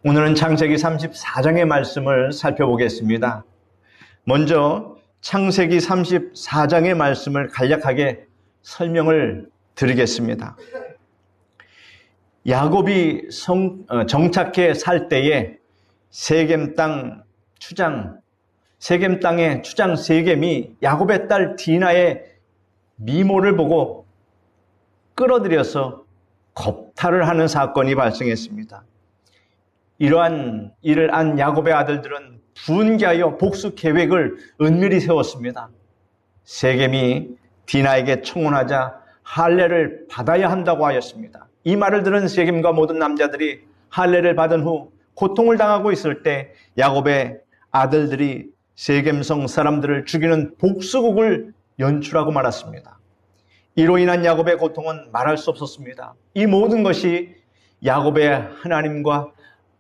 오늘은 창세기 34장의 말씀을 살펴보겠습니다. 먼저 창세기 34장의 말씀을 간략하게 설명을 드리겠습니다. 야곱이 정착해 살 때에 세겜 땅의 추장 세겜이 야곱의 딸 디나의 미모를 보고 끌어들여서 겁탈을 하는 사건이 발생했습니다. 이러한 일을 안 야곱의 아들들은 분개하여 복수 계획을 은밀히 세웠습니다. 세겜이 디나에게 청혼하자 할례를 받아야 한다고 하였습니다. 이 말을 들은 세겜과 모든 남자들이 할례를 받은 후 고통을 당하고 있을 때 야곱의 아들들이 세겜성 사람들을 죽이는 복수곡을 연출하고 말았습니다. 이로 인한 야곱의 고통은 말할 수 없었습니다. 이 모든 것이 야곱의 하나님과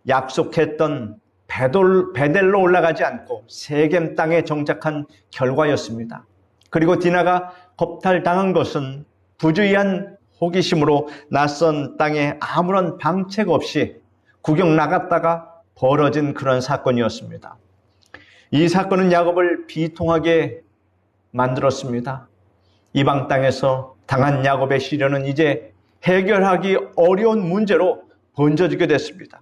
약속했던 베델로 올라가지 않고 세겜 땅에 정착한 결과였습니다. 그리고 디나가 겁탈당한 것은 부주의한 호기심으로 낯선 땅에 아무런 방책 없이 구경 나갔다가 벌어진 그런 사건이었습니다. 이 사건은 야곱을 비통하게 만들었습니다. 이방 땅에서 당한 야곱의 시련은 이제 해결하기 어려운 문제로 번져지게 됐습니다.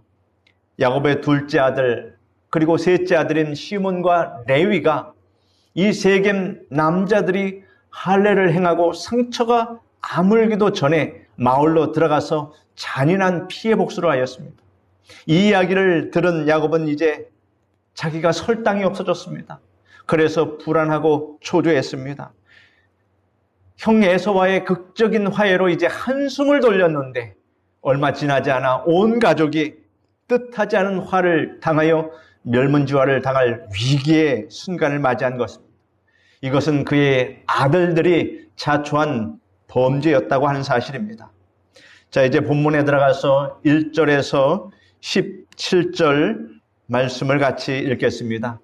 야곱의 둘째 아들 그리고 셋째 아들인 시몬과 레위가 이 세겜 남자들이 할례를 행하고 상처가 아물기도 전에 마을로 들어가서 잔인한 피해 복수를 하였습니다. 이 이야기를 들은 야곱은 이제 자기가 설 땅이 없어졌습니다. 그래서 불안하고 초조했습니다. 형 에서와의 극적인 화해로 이제 한숨을 돌렸는데 얼마 지나지 않아 온 가족이 뜻하지 않은 화를 당하여 멸문지화를 당할 위기의 순간을 맞이한 것입니다. 이것은 그의 아들들이 자초한 범죄였다고 하는 사실입니다. 자, 이제 본문에 들어가서 1절에서 17절 말씀을 같이 읽겠습니다.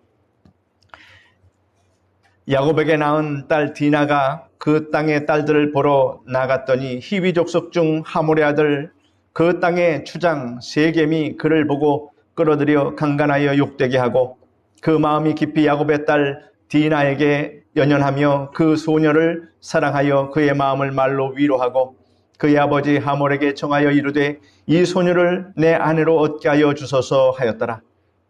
야곱에게 낳은 딸 디나가 그 땅의 딸들을 보러 나갔더니 히위 족속 중 하몰의 아들 그 땅의 추장 세겜이 그를 보고 끌어들여 강간하여 욕되게 하고 그 마음이 깊이 야곱의 딸 디나에게 연연하며 그 소녀를 사랑하여 그의 마음을 말로 위로하고 그의 아버지 하몰에게 청하여 이르되 이 소녀를 내 아내로 얻게 하여 주소서 하였더라.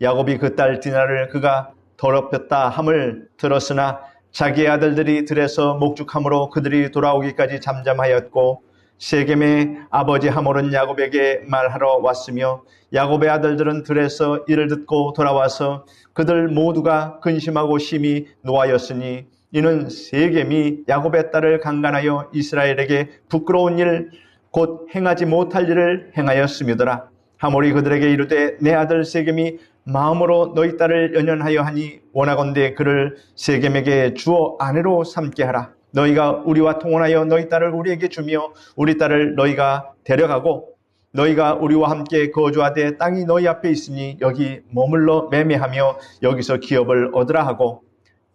야곱이 그 딸 디나를 그가 더럽혔다 함을 들었으나 자기의 아들들이 들에서 목축함으로 그들이 돌아오기까지 잠잠하였고 세겜의 아버지 하몰은 야곱에게 말하러 왔으며 야곱의 아들들은 들에서 이를 듣고 돌아와서 그들 모두가 근심하고 심히 노하였으니 이는 세겜이 야곱의 딸을 강간하여 이스라엘에게 부끄러운 일 곧 행하지 못할 일을 행하였음이더라. 하몰이 그들에게 이르되 내 아들 세겜이 마음으로 너희 딸을 연연하여 하니 원하건대 그를 세겜에게 주어 아내로 삼게 하라. 너희가 우리와 통혼하여 너희 딸을 우리에게 주며 우리 딸을 너희가 데려가고 너희가 우리와 함께 거주하되 땅이 너희 앞에 있으니 여기 머물러 매매하며 여기서 기업을 얻으라 하고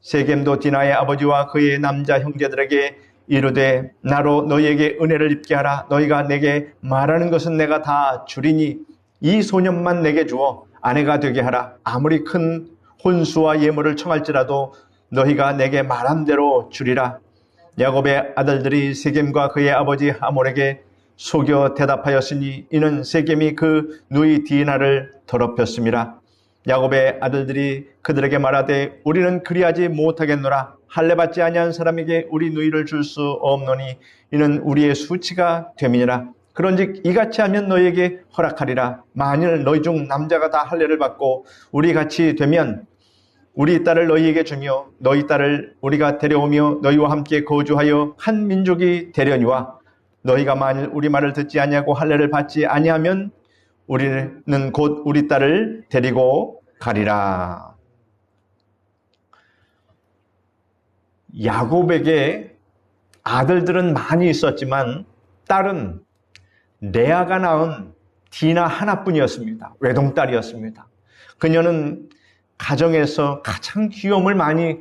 세겜도 디나의 아버지와 그의 남자 형제들에게 이르되 나로 너희에게 은혜를 입게 하라. 너희가 내게 말하는 것은 내가 다 주리니 이 소년만 내게 주어 아내가 되게 하라. 아무리 큰 혼수와 예물을 청할지라도 너희가 내게 말한 대로 주리라. 야곱의 아들들이 세겜과 그의 아버지 하몰에게 속여 대답하였으니 이는 세겜이 그 누이 디나를 더럽혔음이라. 야곱의 아들들이 그들에게 말하되 우리는 그리하지 못하겠노라. 할례받지 아니한 사람에게 우리 누이를 줄 수 없노니 이는 우리의 수치가 됨이니라. 그런즉 이같이 하면 너희에게 허락하리라. 만일 너희 중 남자가 다 할례를 받고 우리 같이 되면 우리 딸을 너희에게 주며 너희 딸을 우리가 데려오며 너희와 함께 거주하여 한 민족이 되려니와 너희가 만일 우리 말을 듣지 아니하고 할례를 받지 아니하면 우리는 곧 우리 딸을 데리고 가리라. 야곱에게 아들들은 많이 있었지만 딸은 레아가 낳은 디나 하나뿐이었습니다. 외동딸이었습니다. 그녀는 가정에서 가장 귀여움을 많이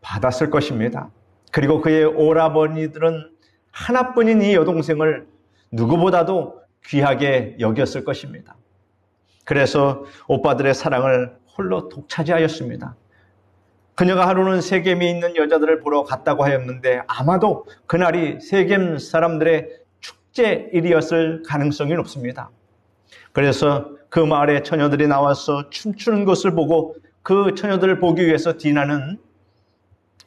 받았을 것입니다. 그리고 그의 오라버니들은 하나뿐인 이 여동생을 누구보다도 귀하게 여겼을 것입니다. 그래서 오빠들의 사랑을 홀로 독차지하였습니다. 그녀가 하루는 세겜에 있는 여자들을 보러 갔다고 하였는데 아마도 그날이 세겜 사람들의 축제일이었을 가능성이 높습니다. 그래서 그 마을에 처녀들이 나와서 춤추는 것을 보고 그 처녀들을 보기 위해서 디나는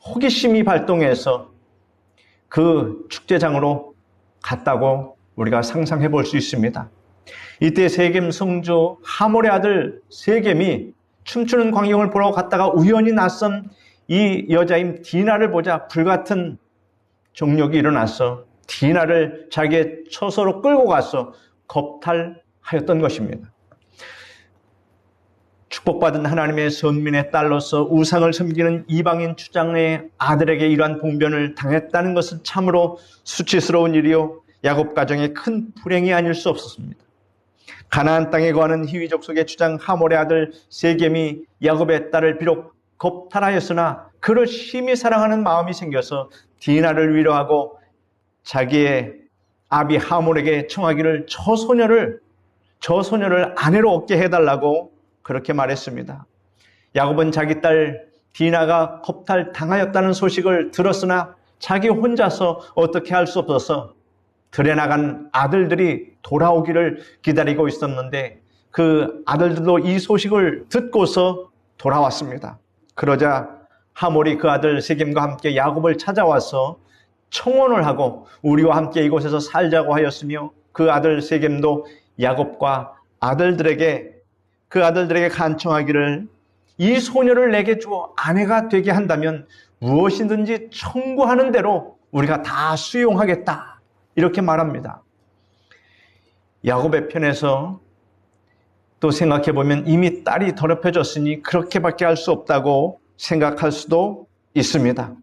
호기심이 발동해서 그 축제장으로 갔다고 우리가 상상해 볼 수 있습니다. 이때 세겜 성주 하몰의 아들 세겜이 춤추는 광경을 보러 갔다가 우연히 낯선 이 여자인 디나를 보자 불같은 정욕이 일어나서 디나를 자기의 처소로 끌고 가서 겁탈하였던 것입니다. 축복받은 하나님의 선민의 딸로서 우상을 섬기는 이방인 추장의 아들에게 이러한 봉변을 당했다는 것은 참으로 수치스러운 일이요 야곱 가정의 큰 불행이 아닐 수 없었습니다. 가나안 땅에 거하는 히위 족속의 추장 하몰의 아들 세겜이 야곱의 딸을 비록 겁탈하였으나 그를 심히 사랑하는 마음이 생겨서 디나를 위로하고 자기의 아비 하몰에게 청하기를 저 소녀를 아내로 얻게 해달라고 그렇게 말했습니다. 야곱은 자기 딸 디나가 겁탈당하였다는 소식을 들었으나 자기 혼자서 어떻게 할 수 없어서 들에 나간 아들들이 돌아오기를 기다리고 있었는데 그 아들들도 이 소식을 듣고서 돌아왔습니다. 그러자 하몰이 그 아들 세겜과 함께 야곱을 찾아와서 청혼을 하고 우리와 함께 이곳에서 살자고 하였으며 그 아들 세겜도 야곱과 그 아들들에게 간청하기를 이 소녀를 내게 주어 아내가 되게 한다면 무엇이든지 청구하는 대로 우리가 다 수용하겠다. 이렇게 말합니다. 야곱의 편에서 또 생각해 보면 이미 딸이 더럽혀졌으니 그렇게밖에 할 수 없다고 생각할 수도 있습니다.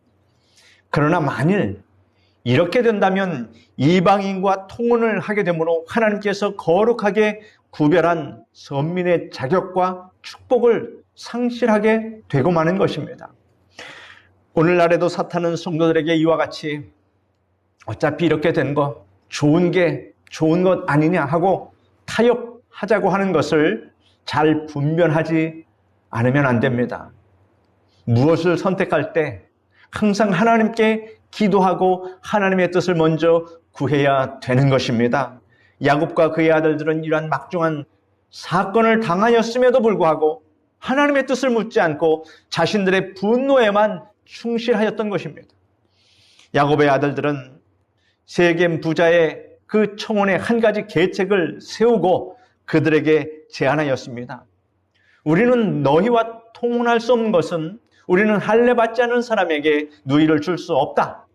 그러나 만일 이렇게 된다면 이방인과 통혼을 하게 되므로 하나님께서 거룩하게 구별한 선민의 자격과 축복을 상실하게 되고 마는 것입니다. 오늘날에도 사탄은 성도들에게 이와 같이 어차피 이렇게 된 거 좋은 것 아니냐 하고 타협하자고 하는 것을 잘 분별하지 않으면 안 됩니다. 무엇을 선택할 때 항상 하나님께 기도하고 하나님의 뜻을 먼저 구해야 되는 것입니다. 야곱과 그의 아들들은 이러한 막중한 사건을 당하였음에도 불구하고 하나님의 뜻을 묻지 않고 자신들의 분노에만 충실하였던 것입니다. 야곱의 아들들은 세겜 부자의 그 청혼에 한 가지 계책을 세우고 그들에게 제안하였습니다. 우리는 너희와 통혼할 수 없는 것은 우리는 할례 받지 않은 사람에게 누이를 줄 수 없다.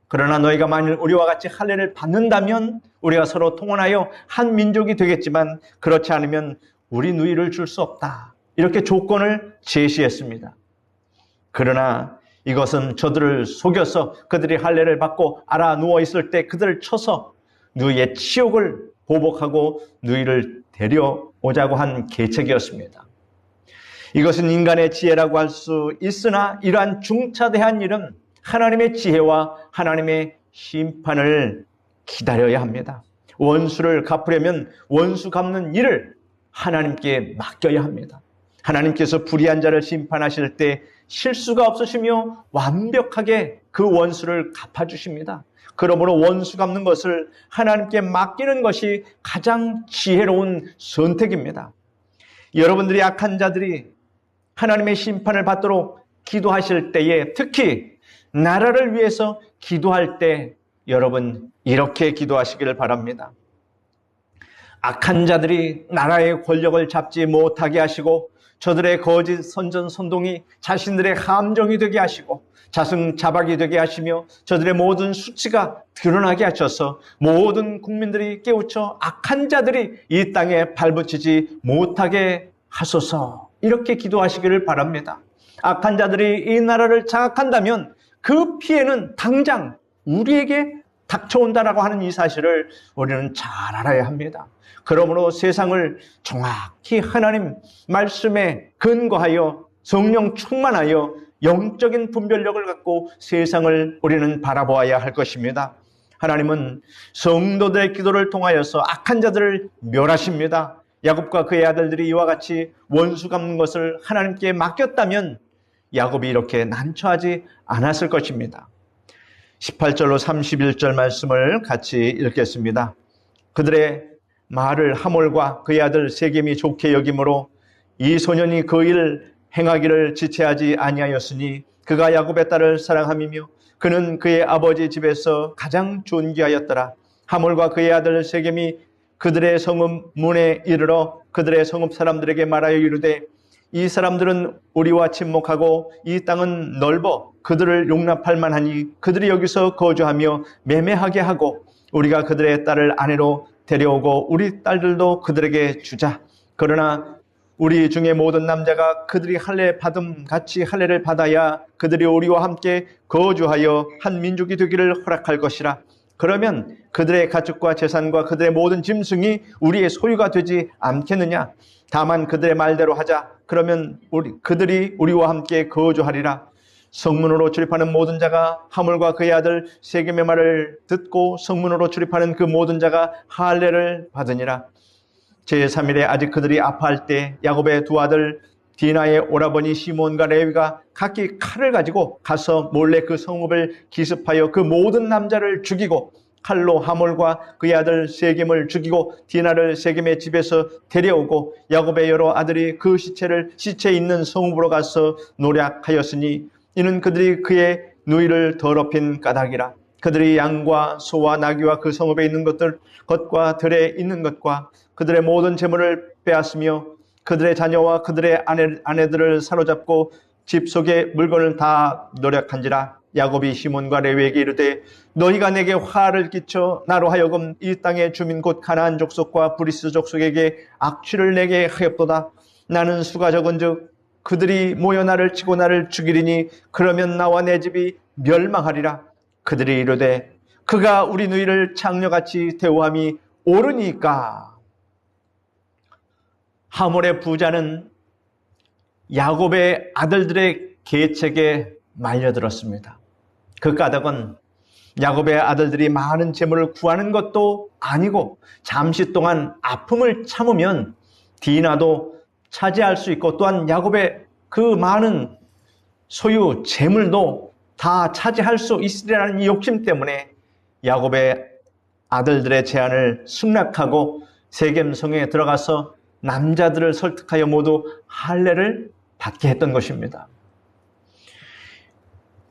그러나 너희가 만일 우리와 같이 할례를 받는다면 우리가 서로 통혼하여 한 민족이 되겠지만 그렇지 않으면 우리 누이를 줄 수 없다. 이렇게 조건을 제시했습니다. 그러나 이것은 저들을 속여서 그들이 할례를 받고 알아 누워 있을 때 그들을 쳐서 누이의 치욕을 보복하고 누이를 데려오자고 한 계책이었습니다. 이것은 인간의 지혜라고 할 수 있으나 이러한 중차대한 일은 하나님의 지혜와 하나님의 심판을 기다려야 합니다. 원수를 갚으려면 원수 갚는 일을 하나님께 맡겨야 합니다. 하나님께서 불의한 자를 심판하실 때 실수가 없으시며 완벽하게 그 원수를 갚아주십니다. 그러므로 원수 갚는 것을 하나님께 맡기는 것이 가장 지혜로운 선택입니다. 여러분들이 악한 자들이 하나님의 심판을 받도록 기도하실 때에 특히 나라를 위해서 기도할 때 여러분 이렇게 기도하시기를 바랍니다. 악한 자들이 나라의 권력을 잡지 못하게 하시고 저들의 거짓 선전선동이 자신들의 함정이 되게 하시고 자승자박이 되게 하시며 저들의 모든 수치가 드러나게 하셔서 모든 국민들이 깨우쳐 악한 자들이 이 땅에 발붙이지 못하게 하소서. 이렇게 기도하시기를 바랍니다. 악한 자들이 이 나라를 장악한다면 그 피해는 당장 우리에게 닥쳐온다라고 하는 이 사실을 우리는 잘 알아야 합니다. 그러므로 세상을 정확히 하나님 말씀에 근거하여 성령 충만하여 영적인 분별력을 갖고 세상을 우리는 바라보아야 할 것입니다. 하나님은 성도들의 기도를 통하여서 악한 자들을 멸하십니다. 야곱과 그의 아들들이 이와 같이 원수 갚는 것을 하나님께 맡겼다면 야곱이 이렇게 난처하지 않았을 것입니다. 18절로 31절 말씀을 같이 읽겠습니다. 그들의 말을 하몰과 그의 아들 세겜이 좋게 여김으로 이 소년이 그 일을 행하기를 지체하지 아니하였으니 그가 야곱의 딸을 사랑함이며 그는 그의 아버지 집에서 가장 존귀하였더라. 하몰과 그의 아들 세겜이 그들의 성읍 문에 이르러 그들의 성읍 사람들에게 말하여 이르되 이 사람들은 우리와 친목하고 이 땅은 넓어 그들을 용납할 만하니 그들이 여기서 거주하며 매매하게 하고 우리가 그들의 딸을 아내로 데려오고 우리 딸들도 그들에게 주자. 그러나 우리 중에 모든 남자가 그들이 할례 받음 같이 할례를 받아야 그들이 우리와 함께 거주하여 한 민족이 되기를 허락할 것이라. 그러면 그들의 가축과 재산과 그들의 모든 짐승이 우리의 소유가 되지 않겠느냐. 다만 그들의 말대로 하자. 그러면 그들이 우리와 함께 거주하리라. 성문으로 출입하는 모든 자가 하몰과 그의 아들 세겜의 말을 듣고 성문으로 출입하는 그 모든 자가 할례를 받으니라. 제3일에 아직 그들이 아파할 때 야곱의 두 아들 디나의 오라버니 시몬과 레위가 각기 칼을 가지고 가서 몰래 그 성읍을 기습하여 그 모든 남자를 죽이고 칼로 하몰과 그의 아들 세겜을 죽이고 디나를 세겜의 집에서 데려오고 야곱의 여러 아들이 그 시체 있는 성읍으로 가서 노략하였으니 이는 그들이 그의 누이를 더럽힌 까닭이라. 그들이 양과 소와 나귀와 그 성읍에 있는 것과 들에 있는 것과 그들의 모든 재물을 빼앗으며 그들의 자녀와 그들의 아내들을 사로잡고 집 속의 물건을 다 노략한지라. 야곱이 시몬과 레위에게 이르되 너희가 내게 화를 끼쳐 나로 하여금 이 땅의 주민 곧 가나안 족속과 브리스 족속에게 악취를 내게 하였도다. 나는 수가 적은즉 그들이 모여 나를 치고 나를 죽이리니 그러면 나와 내 집이 멸망하리라. 그들이 이르되 그가 우리 누이를 창녀같이 대우함이 옳으니까. 하몰의 부자는 야곱의 아들들의 계책에 말려들었습니다. 그 까닭은 야곱의 아들들이 많은 재물을 구하는 것도 아니고 잠시 동안 아픔을 참으면 디나도 차지할 수 있고 또한 야곱의 그 많은 소유 재물도 다 차지할 수 있으리라는 욕심 때문에 야곱의 아들들의 제안을 승낙하고 세겜성에 들어가서 남자들을 설득하여 모두 할례를 받게 했던 것입니다.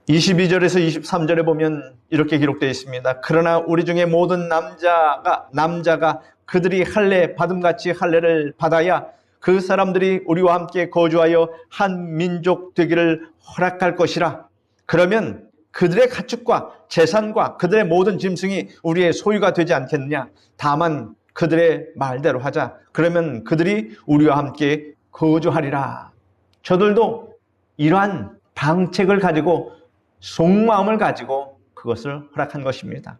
22절에서 23절에 보면 이렇게 기록되어 있습니다. 그러나 우리 중에 모든 남자가 그들이 할례 받음같이 할례를 받아야 그 사람들이 우리와 함께 거주하여 한 민족 되기를 허락할 것이라. 그러면 그들의 가축과 재산과 그들의 모든 짐승이 우리의 소유가 되지 않겠느냐. 다만 그들의 말대로 하자. 그러면 그들이 우리와 함께 거주하리라. 저들도 이러한 방책을 가지고 속마음을 가지고 그것을 허락한 것입니다.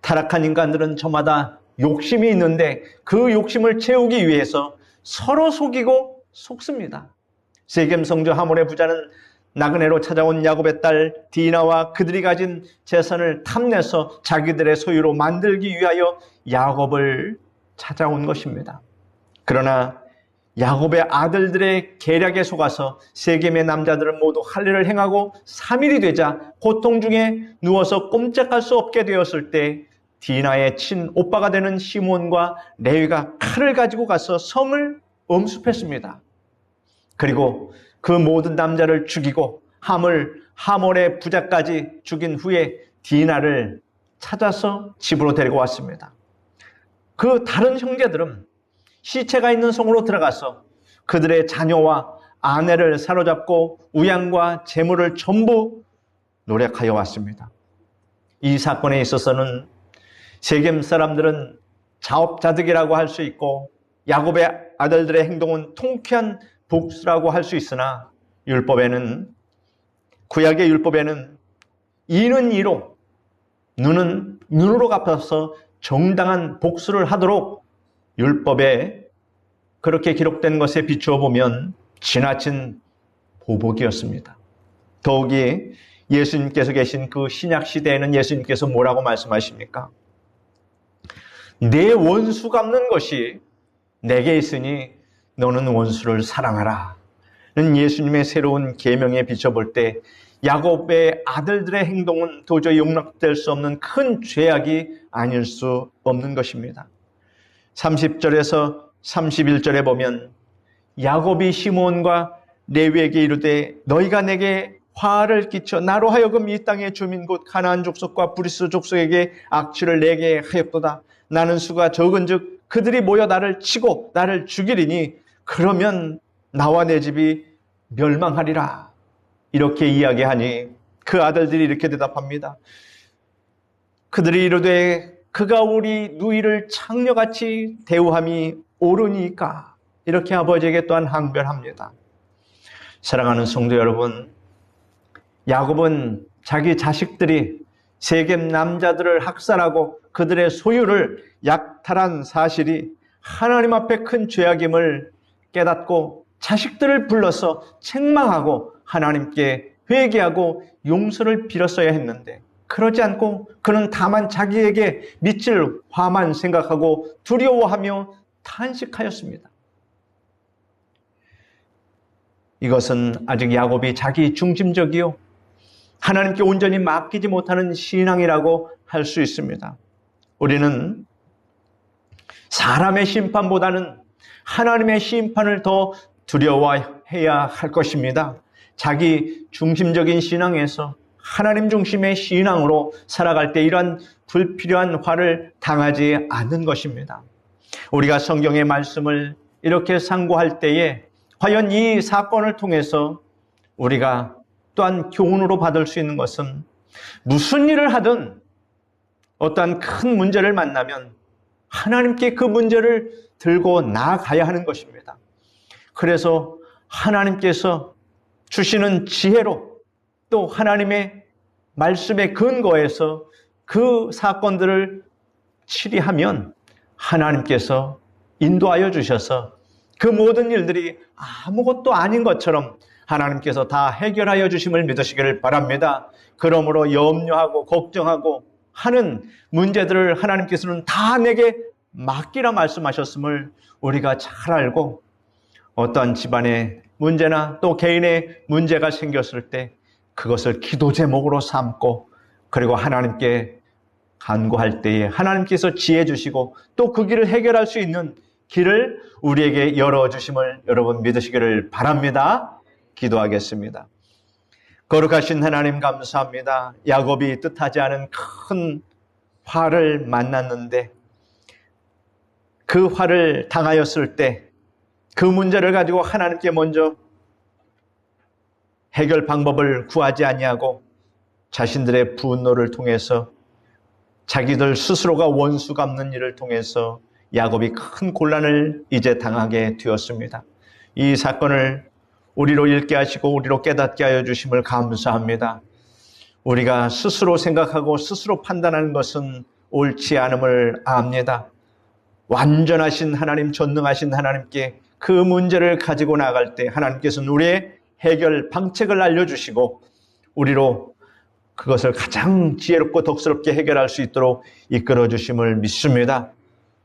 타락한 인간들은 저마다 욕심이 있는데 그 욕심을 채우기 위해서 서로 속이고 속습니다. 세겜 성주 하몰의 부자는 나그네로 찾아온 야곱의 딸 디나와 그들이 가진 재산을 탐내서 자기들의 소유로 만들기 위하여 야곱을 찾아온 것입니다. 그러나 야곱의 아들들의 계략에 속아서 세겜의 남자들은 모두 할례를 행하고 3일이 되자 고통 중에 누워서 꼼짝할 수 없게 되었을 때 디나의 친오빠가 되는 시몬과 레위가 칼을 가지고 가서 성을 엄습했습니다. 그리고 그 모든 남자를 죽이고 하몰의 부자까지 죽인 후에 디나를 찾아서 집으로 데리고 왔습니다. 그 다른 형제들은 시체가 있는 성으로 들어가서 그들의 자녀와 아내를 사로잡고 우양과 재물을 전부 노력하여 왔습니다. 이 사건에 있어서는 세겜 사람들은 자업자득이라고 할 수 있고 야곱의 아들들의 행동은 통쾌한 복수라고 할 수 있으나 구약의 율법에는 이는 이로 눈은 눈으로 갚아서 정당한 복수를 하도록 율법에 그렇게 기록된 것에 비추어 보면 지나친 보복이었습니다. 더욱이 예수님께서 계신 그 신약 시대에는 예수님께서 뭐라고 말씀하십니까? 내 원수 갚는 것이 내게 있으니 너는 원수를 사랑하라. 는 예수님의 새로운 계명에 비춰볼 때 야곱의 아들들의 행동은 도저히 용납될 수 없는 큰 죄악이 아닐 수 없는 것입니다. 30절에서 31절에 보면 야곱이 시므온과 레위에게 이르되 너희가 내게 화를 끼쳐 나로 하여금 이 땅의 주민 곧 가나안 족속과 브리스 족속에게 악취를 내게 하였도다. 나는 수가 적은즉 그들이 모여 나를 치고 나를 죽이리니 그러면 나와 내 집이 멸망하리라. 이렇게 이야기하니 그 아들들이 이렇게 대답합니다. 그들이 이르되 그가 우리 누이를 창녀같이 대우함이 옳으니까. 이렇게 아버지에게 또한 항변합니다. 사랑하는 성도 여러분, 야곱은 자기 자식들이 세겜 남자들을 학살하고 그들의 소유를 약탈한 사실이 하나님 앞에 큰 죄악임을 깨닫고 자식들을 불러서 책망하고 하나님께 회개하고 용서를 빌었어야 했는데 그러지 않고 그는 다만 자기에게 미칠 화만 생각하고 두려워하며 탄식하였습니다. 이것은 아직 야곱이 자기 중심적이요 하나님께 온전히 맡기지 못하는 신앙이라고 할 수 있습니다. 우리는 사람의 심판보다는 하나님의 심판을 더 두려워해야 할 것입니다. 자기 중심적인 신앙에서 하나님 중심의 신앙으로 살아갈 때 이러한 불필요한 화를 당하지 않는 것입니다. 우리가 성경의 말씀을 이렇게 상고할 때에 과연 이 사건을 통해서 우리가 또한 교훈으로 받을 수 있는 것은 무슨 일을 하든 어떠한 큰 문제를 만나면 하나님께 그 문제를 들고 나아가야 하는 것입니다. 그래서 하나님께서 주시는 지혜로 또 하나님의 말씀의 근거에서 그 사건들을 치리하면 하나님께서 인도하여 주셔서 그 모든 일들이 아무것도 아닌 것처럼 하나님께서 다 해결하여 주심을 믿으시기를 바랍니다. 그러므로 염려하고 걱정하고 하는 문제들을 하나님께서는 다 내게 맡기라 말씀하셨음을 우리가 잘 알고 어떠한 집안의 문제나 또 개인의 문제가 생겼을 때 그것을 기도 제목으로 삼고 그리고 하나님께 간구할 때에 하나님께서 지혜 주시고 또 그 길을 해결할 수 있는 길을 우리에게 열어주심을 여러분 믿으시기를 바랍니다. 기도하겠습니다. 거룩하신 하나님 감사합니다. 야곱이 뜻하지 않은 큰 화를 만났는데 그 화를 당하였을 때 그 문제를 가지고 하나님께 먼저 해결 방법을 구하지 아니하고 자신들의 분노를 통해서 자기들 스스로가 원수 갚는 일을 통해서 야곱이 큰 곤란을 이제 당하게 되었습니다. 이 사건을 우리로 읽게 하시고 우리로 깨닫게 하여 주심을 감사합니다. 우리가 스스로 생각하고 스스로 판단하는 것은 옳지 않음을 압니다. 완전하신 하나님, 전능하신 하나님께 그 문제를 가지고 나갈 때 하나님께서는 우리의 해결 방책을 알려주시고 우리로 그것을 가장 지혜롭고 덕스럽게 해결할 수 있도록 이끌어 주심을 믿습니다.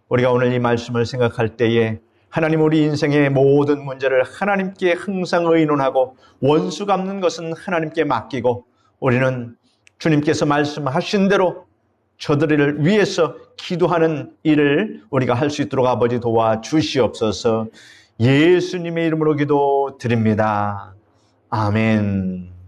우리가 오늘 이 말씀을 생각할 때에 하나님 우리 인생의 모든 문제를 하나님께 항상 의논하고 원수 갚는 것은 하나님께 맡기고 우리는 주님께서 말씀하신 대로 저들을 위해서 기도하는 일을 우리가 할 수 있도록 아버지 도와주시옵소서. 예수님의 이름으로 기도드립니다. 아멘.